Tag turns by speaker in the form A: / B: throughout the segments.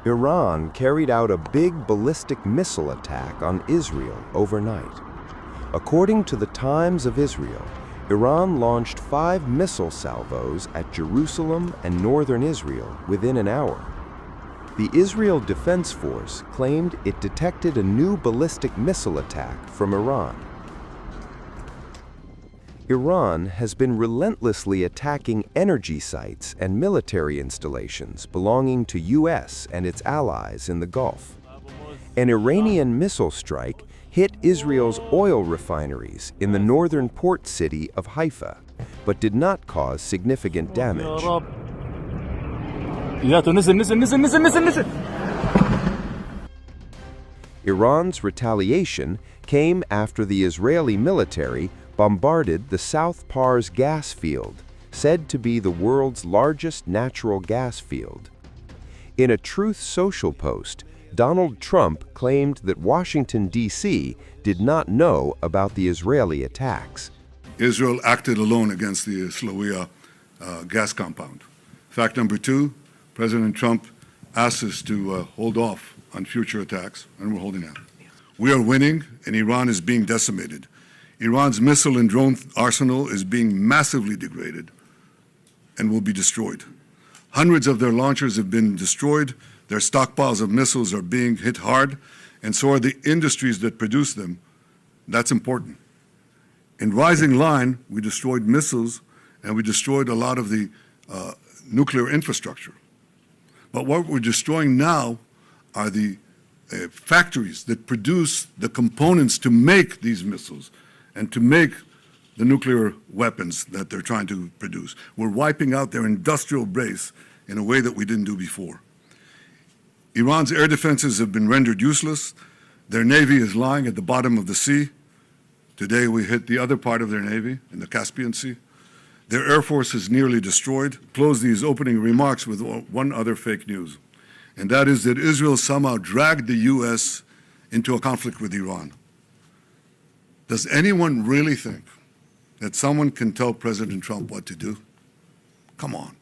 A: Iran carried out a big ballistic missile attack on Israel overnight. According to the Times of Israel, Iran launched 5 missile salvos at Jerusalem and northern Israel within an hour. The Israel Defense Force claimed it detected a new ballistic missile attack from Iran. Iran has been relentlessly attacking energy sites and military installations belonging to U.S. and its allies in the Gulf. An Iranian missile strike hit Israel's oil refineries in the northern port city of Haifa, but did not cause significant damage. Iran's retaliation came after the Israeli military bombarded the South Pars gas field, said to be the world's largest natural gas field. In a Truth Social post, Donald Trump claimed that Washington, D.C. did not know about the Israeli attacks.
B: Israel acted alone against the Slawiya gas compound. Fact number 2, President Trump asked us to hold off on future attacks, and we're holding out. We are winning, and Iran is being decimated. Iran's missile and drone arsenal is being massively degraded and will be destroyed. Hundreds of their launchers have been destroyed, their stockpiles of missiles are being hit hard, and so are the industries that produce them. That's important. In Rising Line, we destroyed missiles and we destroyed a lot of the nuclear infrastructure. But what we're destroying now are the factories that produce the components to make these missiles and to make the nuclear weapons that they're trying to produce. We're wiping out their industrial base in a way that we didn't do before. Iran's air defenses have been rendered useless. Their navy is lying at the bottom of the sea. Today we hit the other part of their navy in the Caspian Sea. Their air force is nearly destroyed. Close these opening remarks with one other fake news, and that is that Israel somehow dragged the U.S. into a conflict with Iran. Does anyone really think that someone can tell President Trump what to do? Come on.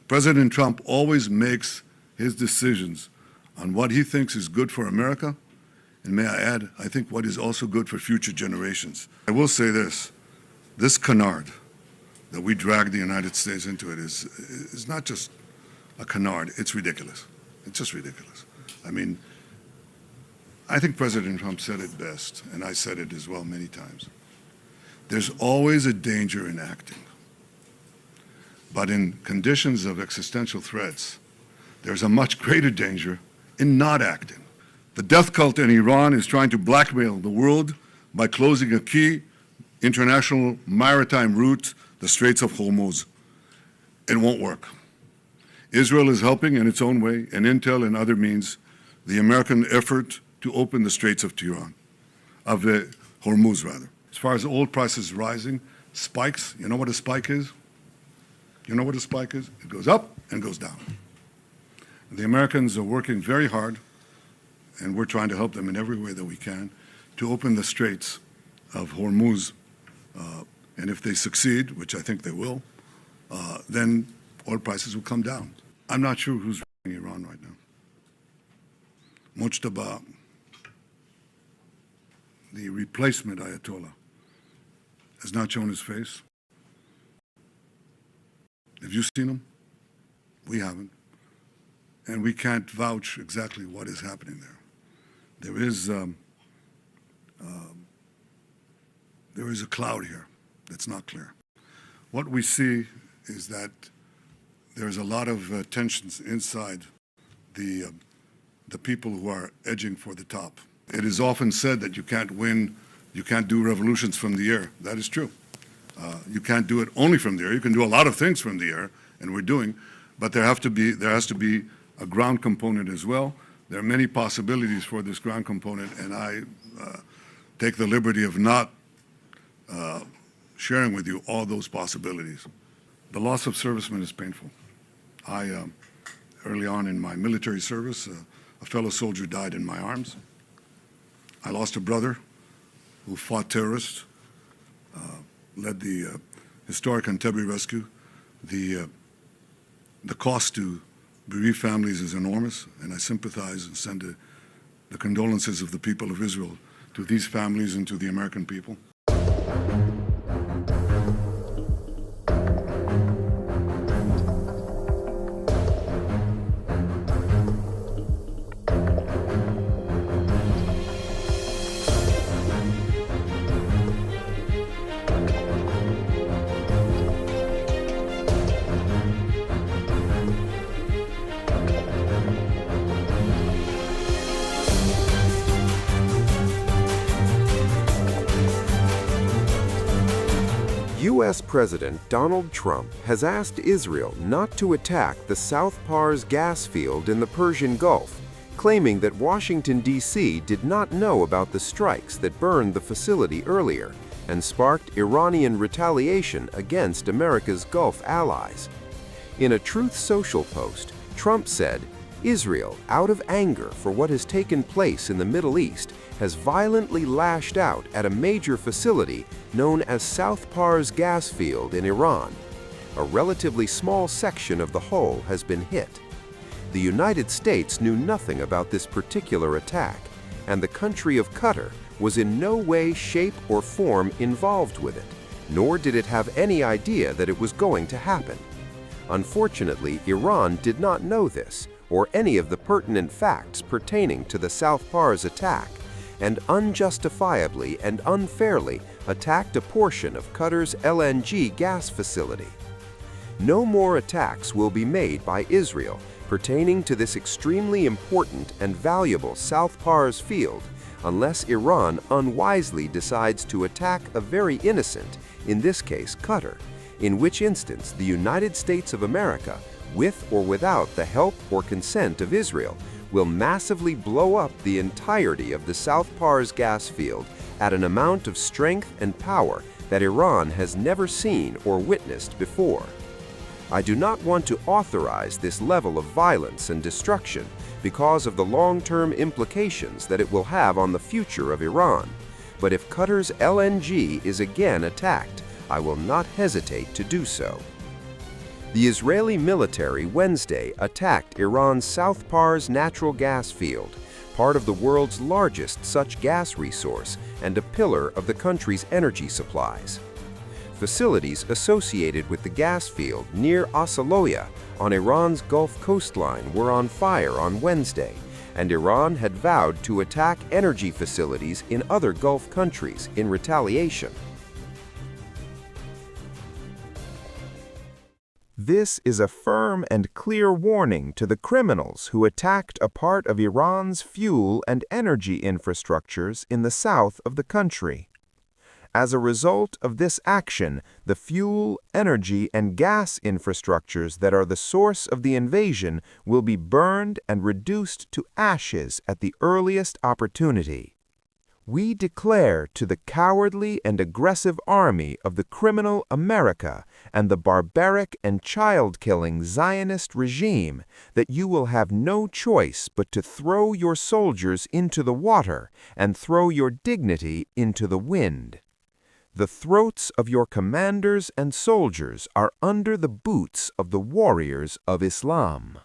B: President Trump always makes his decisions on what he thinks is good for America, and may I add, I think what is also good for future generations. I will say this canard that we drag the United States into it is not just a canard, it's ridiculous. It's just ridiculous. I mean, I think President Trump said it best, and I said it as well many times. There's always a danger in acting. But in conditions of existential threats, there's a much greater danger in not acting. The death cult in Iran is trying to blackmail the world by closing a key international maritime route, the Straits of Hormuz. It won't work. Israel is helping in its own way, and intel and other means, the American effort to open the Straits of Hormuz, rather. As far as oil prices rising, spikes, you know what a spike is? You know what a spike is? It goes up and goes down. The Americans are working very hard, and we're trying to help them in every way that we can, to open the Straits of Hormuz. And if they succeed, which I think they will, then oil prices will come down. I'm not sure who's running Iran right now. Mujtaba, the replacement Ayatollah, has not shown his face. Have you seen him? We haven't. And we can't vouch exactly what is happening there. There is a cloud here that's not clear. What we see is that there's a lot of tensions inside the people who are edging for the top. It is often said that you can't do revolutions from the air. That is true. You can't do it only from the air. You can do a lot of things from the air, and we're doing, but there has to be a ground component as well. There are many possibilities for this ground component, and I take the liberty of not sharing with you all those possibilities. The loss of servicemen is painful. Early on in my military service, a fellow soldier died in my arms. I lost a brother who fought terrorists, led the historic Entebbe rescue. The cost to bereaved families is enormous, and I sympathize and send the condolences of the people of Israel to these families and to the American people.
A: U.S. President Donald Trump has asked Israel not to attack the South Pars gas field in the Persian Gulf, claiming that Washington, D.C. did not know about the strikes that burned the facility earlier and sparked Iranian retaliation against America's Gulf allies. In a Truth Social post, Trump said, "Israel, out of anger for what has taken place in the Middle East, has violently lashed out at a major facility known as South Pars gas field in Iran. A relatively small section of the hull has been hit. The United States knew nothing about this particular attack, and the country of Qatar was in no way, shape, or form involved with it, nor did it have any idea that it was going to happen. Unfortunately, Iran did not know this, or any of the pertinent facts pertaining to the South Pars attack, and unjustifiably and unfairly attacked a portion of Qatar's LNG gas facility. No more attacks will be made by Israel pertaining to this extremely important and valuable South Pars field unless Iran unwisely decides to attack a very innocent, in this case Qatar, in which instance the United States of America, with or without the help or consent of Israel, will massively blow up the entirety of the South Pars gas field at an amount of strength and power that Iran has never seen or witnessed before. I do not want to authorize this level of violence and destruction because of the long-term implications that it will have on the future of Iran, but if Qatar's LNG is again attacked, I will not hesitate to do so." The Israeli military Wednesday attacked Iran's South Pars natural gas field, part of the world's largest such gas resource and a pillar of the country's energy supplies. Facilities associated with the gas field near Asaloya on Iran's Gulf coastline were on fire on Wednesday, and Iran had vowed to attack energy facilities in other Gulf countries in retaliation. This is a firm and clear warning to the criminals who attacked a part of Iran's fuel and energy infrastructures in the south of the country. As a result of this action, the fuel, energy, and gas infrastructures that are the source of the invasion will be burned and reduced to ashes at the earliest opportunity. We declare to the cowardly and aggressive army of the criminal America and the barbaric and child-killing Zionist regime that you will have no choice but to throw your soldiers into the water and throw your dignity into the wind. The throats of your commanders and soldiers are under the boots of the warriors of Islam.